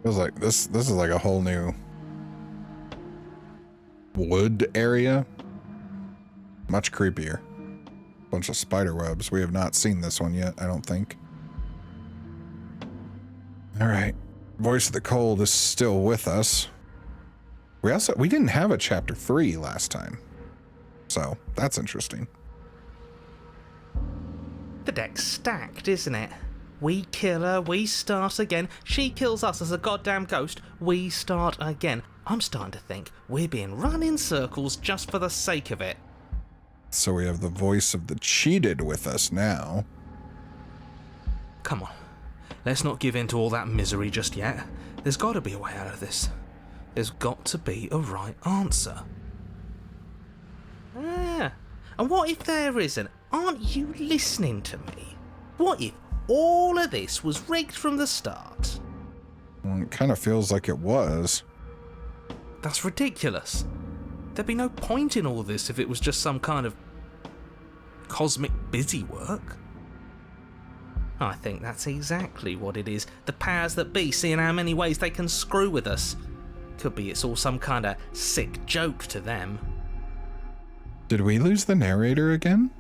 Feels like this is like a whole new wood area. Much creepier. Bunch of spider webs. We have not seen this one yet, I don't think. Alright. Voice of the Cold is still with us. We didn't have a chapter 3 last time. So that's interesting. The deck's stacked, isn't it? We kill her, we start again. She kills us as a goddamn ghost, we start again. I'm starting to think we're being run in circles just for the sake of it. So we have the voice of the cheated with us now. Come on, let's not give in to all that misery just yet. There's got to be a way out of this. There's got to be a right answer. And what if there isn't? Aren't you listening to me? What if all of this was rigged from the start? Well, it kind of feels like it was. That's ridiculous. There'd be no point in all this if it was just some kind of cosmic busy work. I think that's exactly what it is. The powers that be, seeing how many ways they can screw with us. Could be it's all some kind of sick joke to them. Did we lose the narrator again?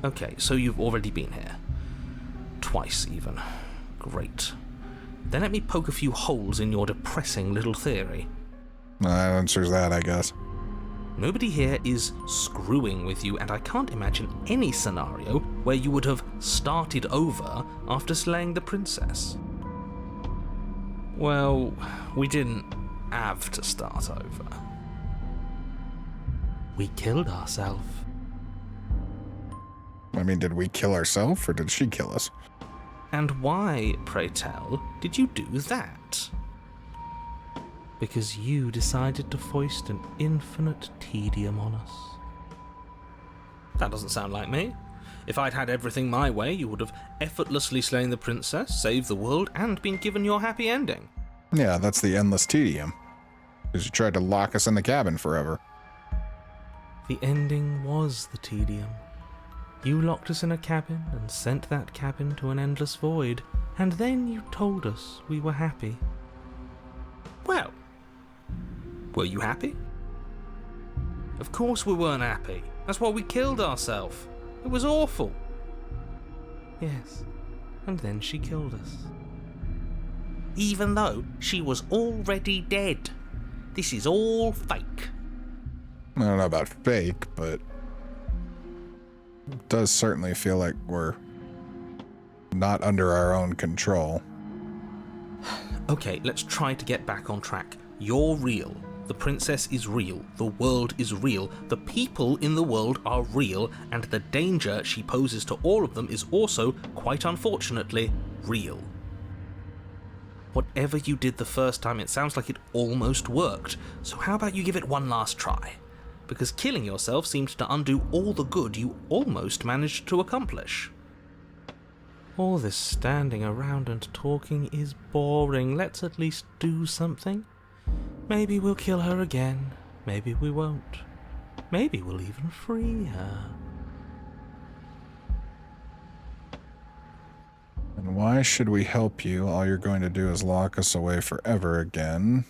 Okay, so you've already been here. Twice, even. Great. Then let me poke a few holes in your depressing little theory. That answers that, I guess. Nobody here is screwing with you, and I can't imagine any scenario where you would have started over after slaying the princess. Well, we didn't have to start over. We killed ourselves. I mean, did we kill ourselves, or did she kill us? And why, pray tell, did you do that? Because you decided to foist an infinite tedium on us. That doesn't sound like me. If I'd had everything my way, you would have effortlessly slain the princess, saved the world, and been given your happy ending. Yeah, that's the endless tedium. Because you tried to lock us in the cabin forever. The ending was the tedium. You locked us in a cabin and sent that cabin to an endless void, and then you told us we were happy. Well, were you happy? Of course we weren't happy. That's why we killed ourselves. It was awful. Yes, and then she killed us. Even though she was already dead. This is all fake. I don't know about fake, but it does certainly feel like we're not under our own control. Okay, let's try to get back on track. You're real. The princess is real. The world is real. The people in the world are real, and the danger she poses to all of them is also, quite unfortunately, real. Whatever you did the first time, it sounds like it almost worked. So how about you give it one last try? Because killing yourself seemed to undo all the good you almost managed to accomplish. All this standing around and talking is boring. Let's at least do something. Maybe we'll kill her again. Maybe we won't. Maybe we'll even free her. And why should we help you? All you're going to do is lock us away forever again.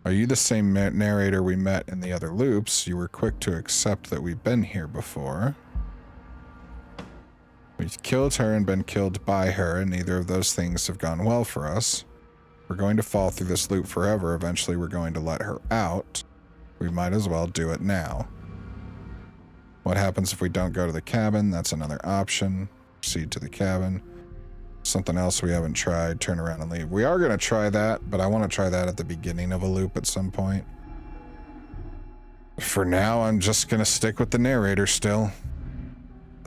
Are you the same narrator we met in the other loops? You were quick to accept that we've been here before. We've killed her and been killed by her, and neither of those things have gone well for us. We're going to fall through this loop forever. Eventually we're going to let her out. We might as well do it now. What happens if we don't go to the cabin? That's another option. Proceed to the cabin. Something else we haven't tried, turn around and leave. We are going to try that, but I want to try that at the beginning of a loop at some point. For now, I'm just going to stick with the narrator still.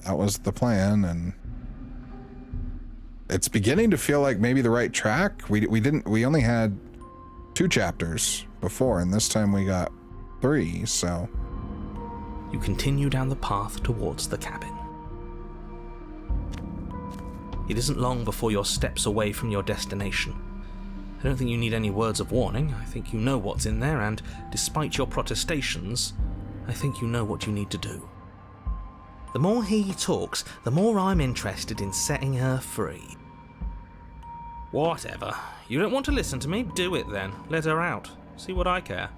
That was the plan, and it's beginning to feel like maybe the right track. We only had 2 chapters before, and this time we got 3, so. You continue down the path towards the cabin. It isn't long before you're steps away from your destination. I don't think you need any words of warning. I think you know what's in there, and despite your protestations, I think you know what you need to do. The more he talks, the more I'm interested in setting her free. Whatever. You don't want to listen to me? Do it then. Let her out. See what I care.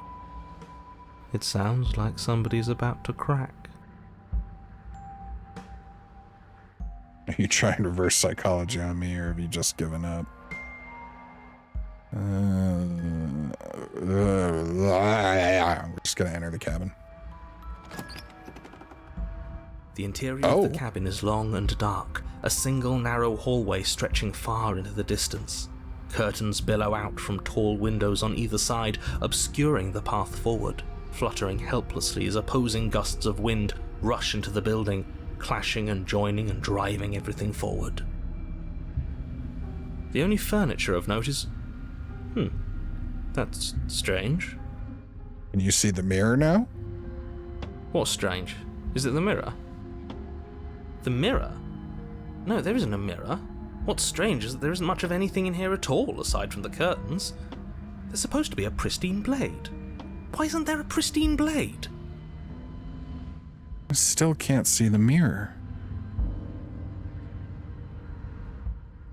It sounds like somebody's about to crack. Are you trying reverse psychology on me, or have you just given up? We're just gonna enter the cabin. The interior of the cabin is long and dark, a single narrow hallway stretching far into the distance. Curtains billow out from tall windows on either side, obscuring the path forward, fluttering helplessly as opposing gusts of wind rush into the building, clashing and joining and driving everything forward. The only furniture of note is... that's strange. Can you see the mirror now? What's strange? Is it the mirror? The mirror? No, there isn't a mirror. What's strange is that there isn't much of anything in here at all, aside from the curtains. There's supposed to be a pristine blade. Why isn't there a pristine blade? I still can't see the mirror.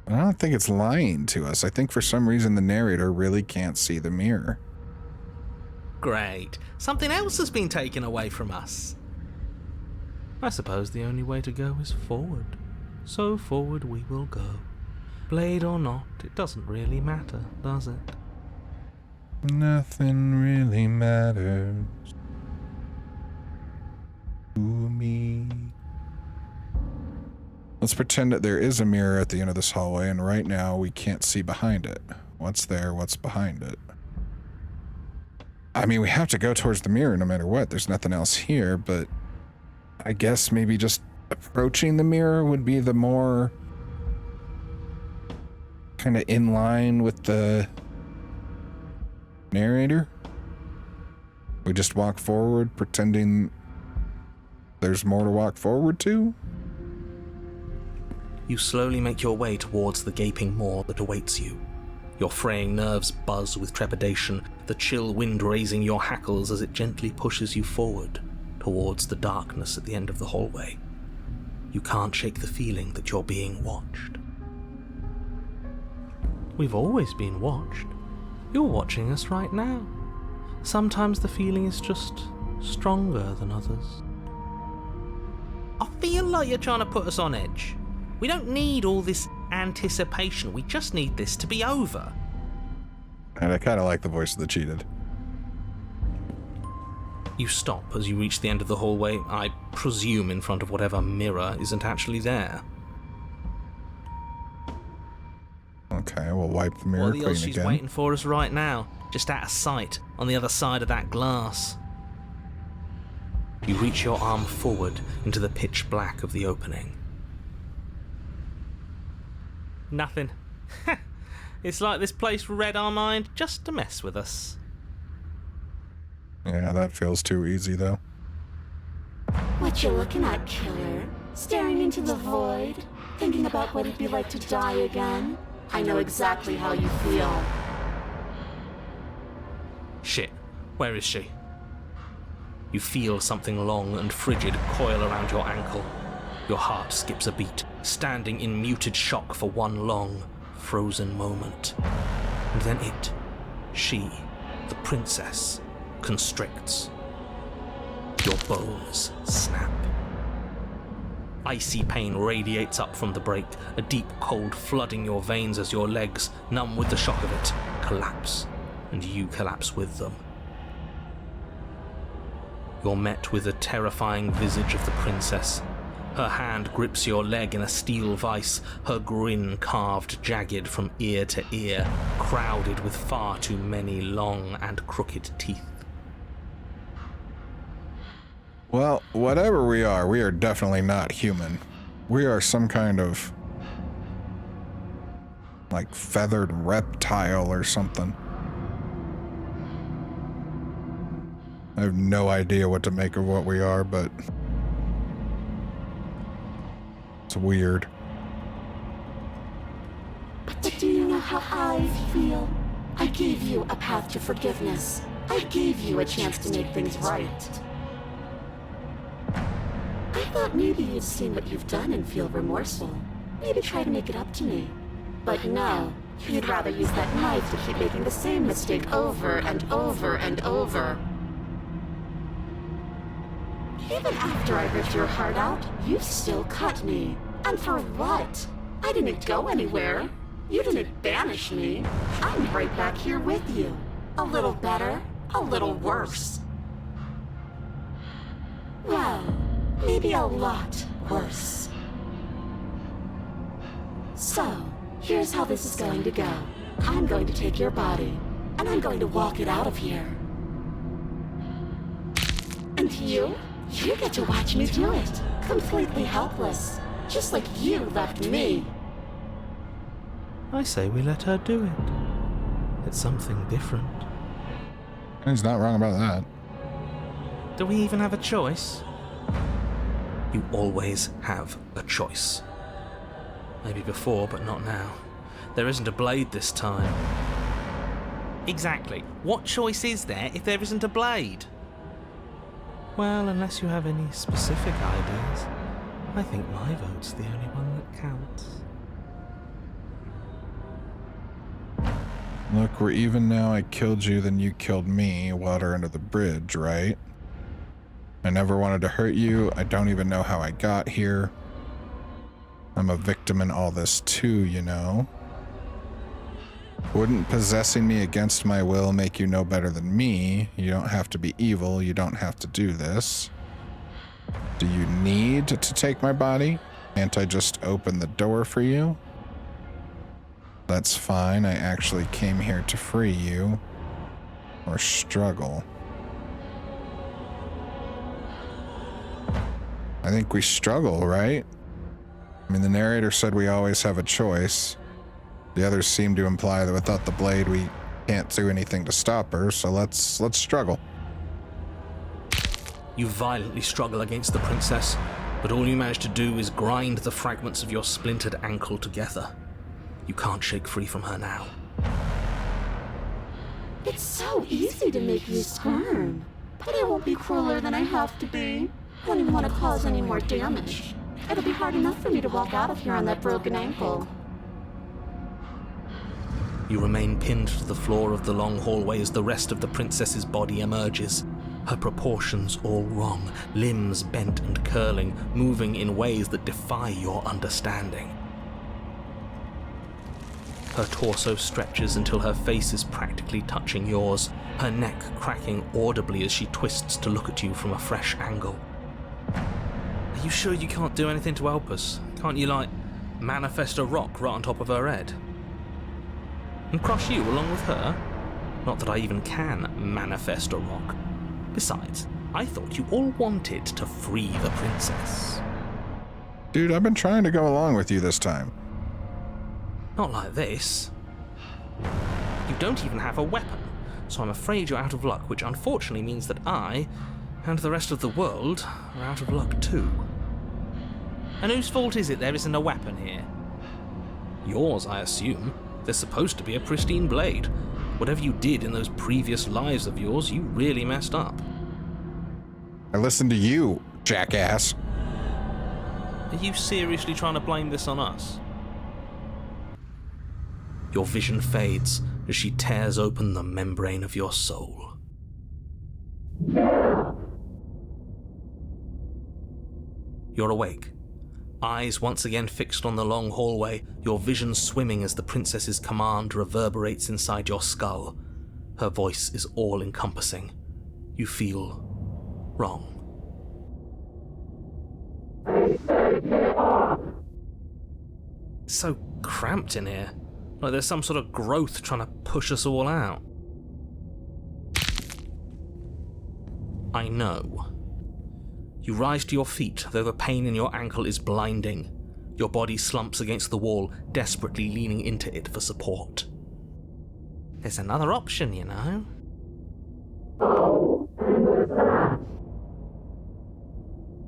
I don't think it's lying to us. I think for some reason the narrator really can't see the mirror. Great. Something else has been taken away from us. I suppose the only way to go is forward. So forward we will go. Blade or not, it doesn't really matter, does it? Nothing really matters to me. Let's pretend that there is a mirror at the end of this hallway, and right now we can't see behind it. What's there? What's behind it? I mean, we have to go towards the mirror no matter what. There's nothing else here, but I guess maybe just approaching the mirror would be the more kind of in line with the narrator. We just walk forward, pretending there's more to walk forward to. You slowly make your way towards the gaping maw that awaits you. Your fraying nerves buzz with trepidation, the chill wind raising your hackles as it gently pushes you forward, towards the darkness at the end of the hallway. You can't shake the feeling that you're being watched. We've always been watched. You're watching us right now. Sometimes the feeling is just stronger than others. I feel like you're trying to put us on edge. We don't need all this anticipation. We just need this to be over. And I kind of like the voice of the cheated. You stop as you reach the end of the hallway, I presume in front of whatever mirror isn't actually there. Okay, we'll wipe the mirror What clean else she's again. waiting for us right now, just out of sight, on the other side of that glass. You reach your arm forward into the pitch black of the opening. Nothing. It's like this place read our mind just to mess with us. Yeah, that feels too easy, though. What you looking at, killer? Staring into the void? Thinking about what it'd be like to die again? I know exactly how you feel. Shit, where is she? You feel something long and frigid coil around your ankle. Your heart skips a beat, standing in muted shock for one long, frozen moment. And then she, the princess, constricts. Your bones snap. Icy pain radiates up from the break, a deep cold flooding your veins as your legs, numb with the shock of it, collapse, and you collapse with them. You're met with the terrifying visage of the princess. Her hand grips your leg in a steel vice, her grin carved jagged from ear to ear, crowded with far too many long and crooked teeth. Well, whatever we are definitely not human. We are some kind of like feathered reptile or something. I have no idea what to make of what we are, but it's weird. But do you know how I feel? I gave you a path to forgiveness. I gave you a chance to make things right. I thought maybe you'd seen what you've done and feel remorseful. Maybe try to make it up to me. But no, You'd rather use that knife to keep making the same mistake over and over and over. Even after I ripped your heart out, you still cut me. And for what? I didn't go anywhere. You didn't banish me. I'm right back here with you. A little better, a little worse. Well, maybe a lot worse. So, here's how this is going to go. I'm going to take your body, and I'm going to walk it out of here. And you get to watch me do it, completely helpless, just like you left me. I say we let her do it. It's something different. He's not wrong about that. Do we even have a choice? You always have a choice. Maybe before, but not now. There isn't a blade this time. Exactly. What choice is there if there isn't a blade? Well, unless you have any specific ideas, I think my vote's the only one that counts. Look, we're even now. I killed you, then you killed me. Water under the bridge, right? I never wanted to hurt you. I don't even know how I got here. I'm a victim in all this too, you know. Wouldn't possessing me against my will make you no better than me? You don't have to be evil. You don't have to do this. Do you need to take my body? Can't I just open the door for you? That's fine. I actually came here to free you. Or struggle. I think we struggle, right? I mean, the narrator said we always have a choice. The others seem to imply that without the blade, we can't do anything to stop her, so let's struggle. You violently struggle against the princess, but all you manage to do is grind the fragments of your splintered ankle together. You can't shake free from her now. It's so easy to make you squirm, but I won't be crueler than I have to be. I don't even want to cause any more damage. It'll be hard enough for me to walk out of here on that broken ankle. You remain pinned to the floor of the long hallway as the rest of the princess's body emerges. Her proportions all wrong, limbs bent and curling, moving in ways that defy your understanding. Her torso stretches until her face is practically touching yours, her neck cracking audibly as she twists to look at you from a fresh angle. Are you sure you can't do anything to help us? Can't you, manifest a rock right on top of her head? And crush you along with her? Not that I even can manifest a rock. Besides, I thought you all wanted to free the princess. Dude, I've been trying to go along with you this time. Not like this. You don't even have a weapon, so I'm afraid you're out of luck, which unfortunately means that I, and the rest of the world, are out of luck too. And whose fault is it there isn't a weapon here? Yours, I assume. There's supposed to be a pristine blade. Whatever you did in those previous lives of yours, you really messed up. I listened to you, jackass. Are you seriously trying to blame this on us? Your vision fades as she tears open the membrane of your soul. You're awake. Eyes once again fixed on the long hallway, your vision swimming as the princess's command reverberates inside your skull. Her voice is all-encompassing. You feel wrong. It's so cramped in here. Like there's some sort of growth trying to push us all out. I know. You rise to your feet, though the pain in your ankle is blinding. Your body slumps against the wall, desperately leaning into it for support. There's another option, you know. Oh, and what's that?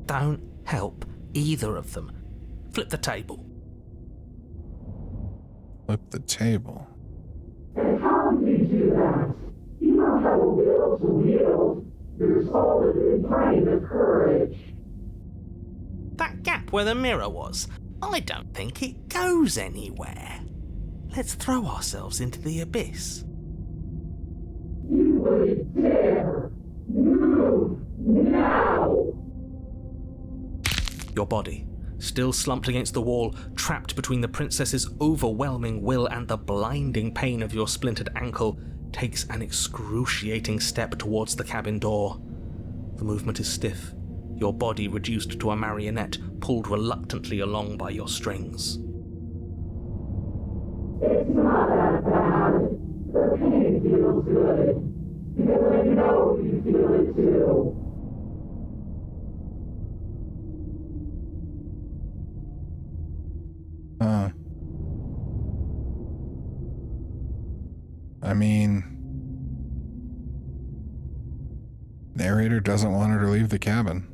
Don't help either of them. Flip the table. Flip the table. And how do you do that? You don't have a will to wield. Your soul is inflamed with courage. That gap where the mirror was, I don't think it goes anywhere. Let's throw ourselves into the abyss. You wouldn't dare. Move now. Your body, still slumped against the wall, trapped between the princess's overwhelming will and the blinding pain of your splintered ankle, takes an excruciating step towards the cabin door. The movement is stiff, your body reduced to a marionette, pulled reluctantly along by your strings. It's not that bad. The pain feels good. Because I know you feel it too. I mean, narrator doesn't want her to leave the cabin.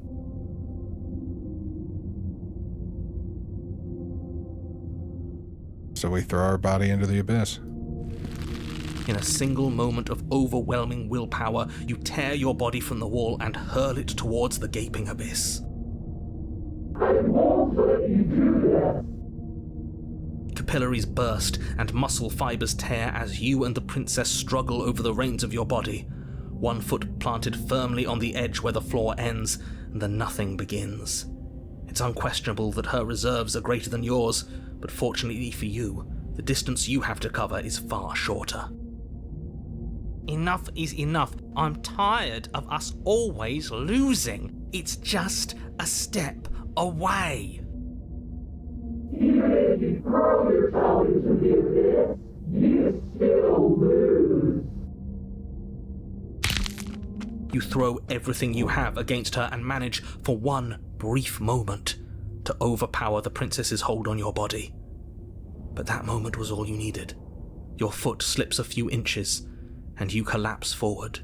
So we throw our body into the abyss. In a single moment of overwhelming willpower, you tear your body from the wall and hurl it towards the gaping abyss. I won't let you do this. Capillaries burst and muscle fibers tear as you and the princess struggle over the reins of your body. One foot planted firmly on the edge where the floor ends, and the nothing begins. It's unquestionable that her reserves are greater than yours, but fortunately for you, the distance you have to cover is far shorter. Enough is enough. I'm tired of us always losing. It's just a step away. Even if you throw yourself into the abyss, you still lose. You throw everything you have against her and manage, for one brief moment, to overpower the princess's hold on your body. But that moment was all you needed. Your foot slips a few inches, and you collapse forward,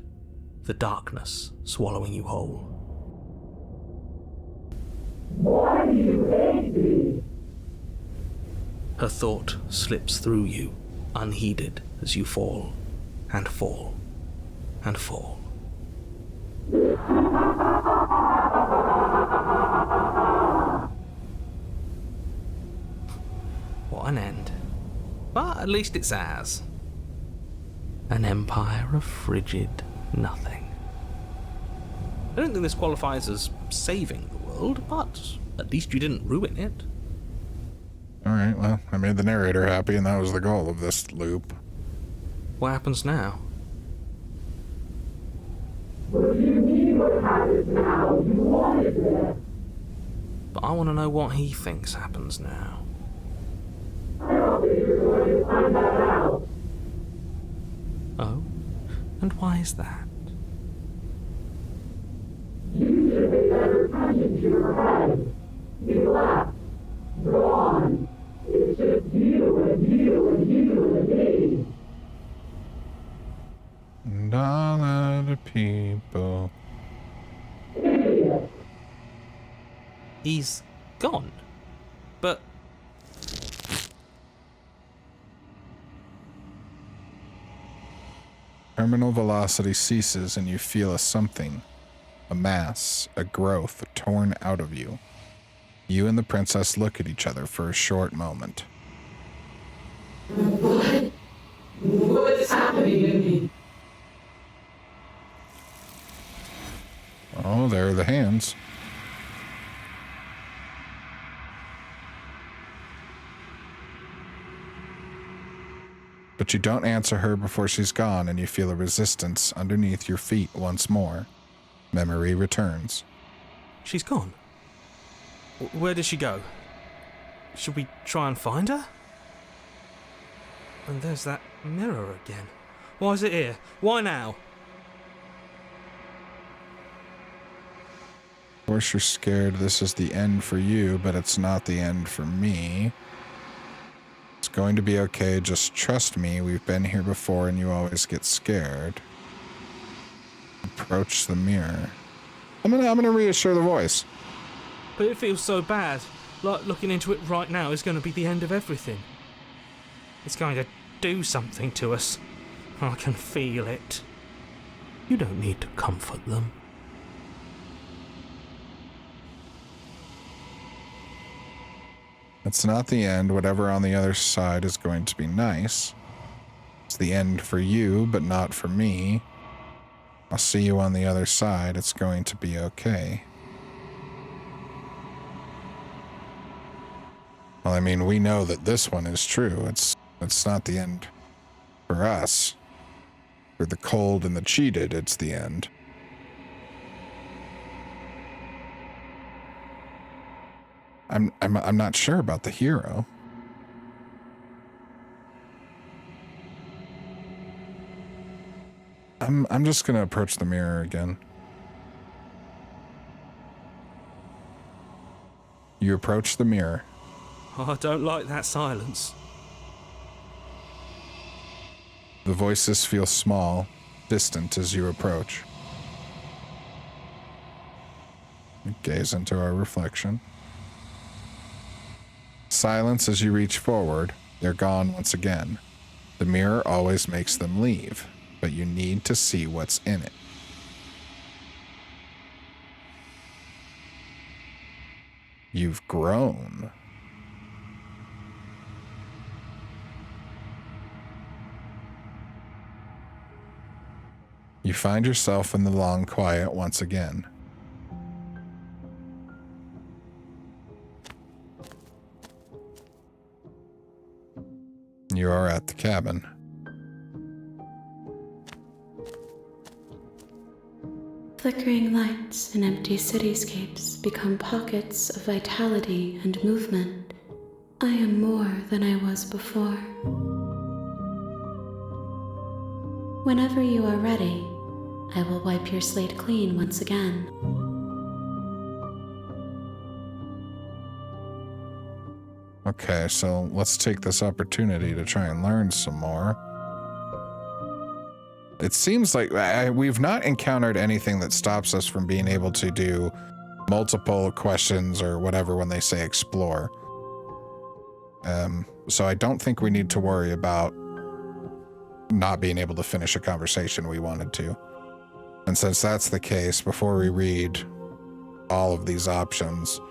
the darkness swallowing you whole. Why do you hate me? Her thought slips through you, unheeded, as you fall, and fall, and fall. What an end. But at least it's ours. An empire of frigid nothing. I don't think this qualifies as saving the world, but at least you didn't ruin it. Alright, well, I made the narrator happy, and that was the goal of this loop. What happens now? What do you mean what happens now? You wanted this. But I want to know what he thinks happens now. I don't think you're going to find that out. Oh? And why is that? You should pay better attention to your head. You left. Gone. It's just you and you and you and me. And all other people. Idiot. He's gone. But Terminal velocity ceases and you feel a something, a mass, a growth torn out of you. You and the princess look at each other for a short moment. What? What's happening to me? Oh, there are the hands. But you don't answer her before she's gone, and you feel a resistance underneath your feet once more. Memory returns. she's gone. Where did she go? Should we try and find her? And there's that mirror again. Why is it here? Why now? Of course you're scared this is the end for you, but it's not the end for me. It's going to be okay, just trust me. We've been here before and you always get scared. Approach the mirror. I'm gonna reassure the voice. But it feels so bad. Like looking into it right now is going to be the end of everything. It's going to do something to us. I can feel it. You don't need to comfort them. It's not the end. Whatever on the other side is going to be nice. It's the end for you, but not for me. I'll see you on the other side. It's going to be okay. Well, I mean, we know that this one is true. It's not the end for us. For the cold and the cheated, it's the end. I'm not sure about the hero. I'm just gonna approach the mirror again. You approach the mirror. Oh, I don't like that silence. The voices feel small, distant as you approach. You gaze into our reflection. Silence as you reach forward. They're gone once again. The mirror always makes them leave, but you need to see what's in it. You've grown. You find yourself in the long quiet once again. You are at the cabin. Flickering lights and empty cityscapes become pockets of vitality and movement. I am more than I was before. Whenever you are ready, I will wipe your slate clean once again. Okay, so let's take this opportunity to try and learn some more. It seems like we've not encountered anything that stops us from being able to do multiple questions or whatever when they say explore. So I don't think we need to worry about not being able to finish a conversation we wanted to. And since that's the case, before we read all of these options,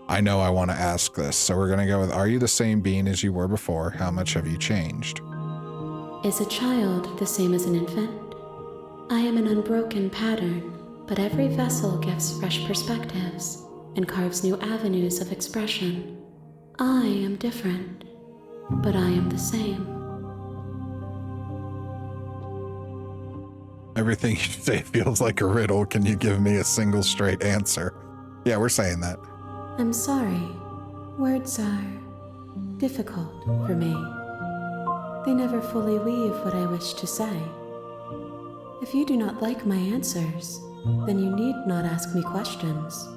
I know I want to ask this. So we're going to go with, are you the same being as you were before? How much have you changed? Is a child the same as an infant? I am an unbroken pattern, but every vessel gives fresh perspectives and carves new avenues of expression. I am different, but I am the same. Everything you say feels like a riddle. Can you give me a single straight answer? Yeah, we're saying that. I'm sorry. Words are difficult for me. They never fully weave what I wish to say. If you do not like my answers, then you need not ask me questions.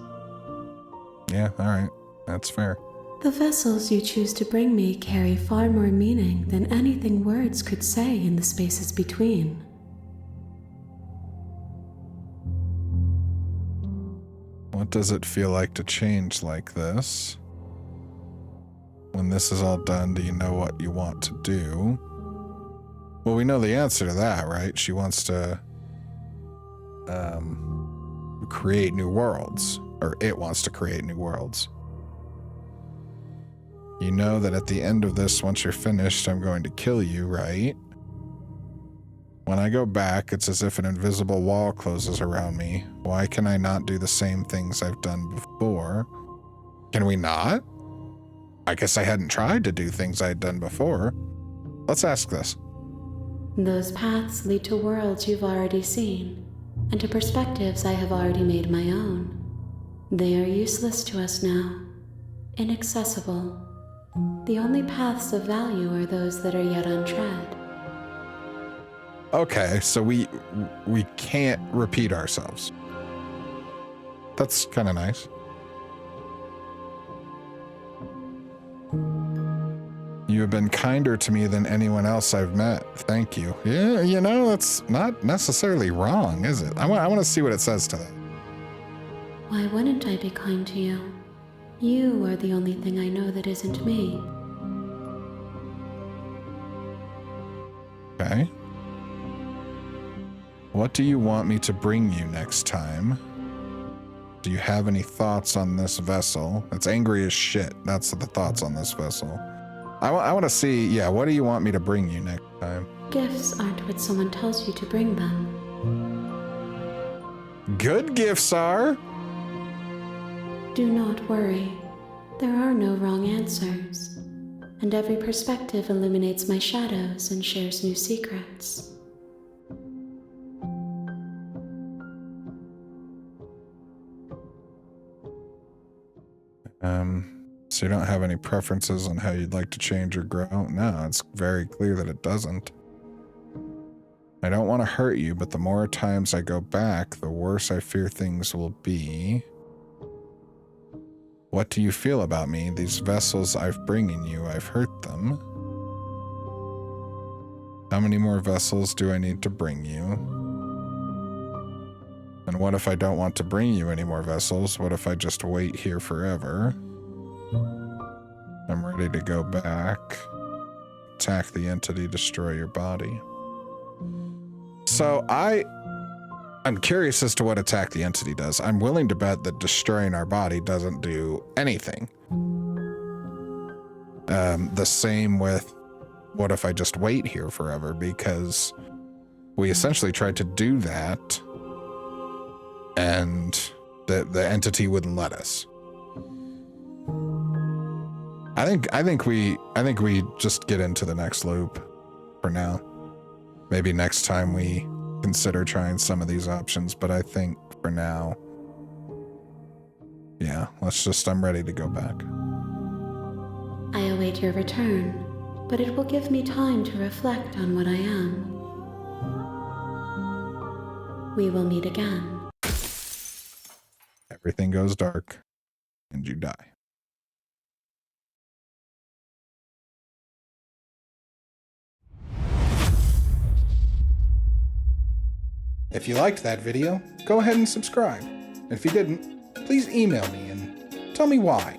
Yeah, all right. That's fair. The vessels you choose to bring me carry far more meaning than anything words could say in the spaces between. What does it feel like to change like this? When this is all done, do you know what you want to do? Well, we know the answer to that, right? She wants to create new worlds, or it wants to create new worlds. You know that at the end of this, once you're finished, I'm going to kill you, right? When I go back, it's as if an invisible wall closes around me. Why can I not do the same things I've done before? Can we not? I guess I hadn't tried to do things I'd done before. Let's ask this. Those paths lead to worlds you've already seen, and to perspectives I have already made my own. They are useless to us now, inaccessible. The only paths of value are those that are yet untread. Okay, so we can't repeat ourselves. That's kind of nice. You have been kinder to me than anyone else I've met. Thank you. Yeah, you know, that's not necessarily wrong, is it? I want to see what it says to that. Why wouldn't I be kind to you? You are the only thing I know that isn't me. Okay. What do you want me to bring you next time? Do you have any thoughts on this vessel? It's angry as shit. That's the thoughts on this vessel. I want to see, yeah, what do you want me to bring you next time? Gifts aren't what someone tells you to bring them. Good gifts are. Do not worry. There are no wrong answers. And every perspective illuminates my shadows and shares new secrets. So you don't have any preferences on how you'd like to change or grow? No, it's very clear that it doesn't. I don't want to hurt you, but the more times I go back, the worse I fear things will be. What do you feel about me? These vessels I've bringing you, I've hurt them. How many more vessels do I need to bring you? And what if I don't want to bring you any more vessels? What if I just wait here forever? I'm ready to go back. Attack the entity, destroy your body. So I'm curious as to what attack the entity does. I'm willing to bet that destroying our body doesn't do anything. The same with what if I just wait here forever, because we essentially tried to do that and the entity wouldn't let us. I think we just get into the next loop for now. Maybe next time we consider trying some of these options, but I think for now, yeah, I'm ready to go back. I await your return, but it will give me time to reflect on what I am. We will meet again. Everything goes dark, and you die. If you liked that video, go ahead and subscribe. If you didn't, please email me and tell me why.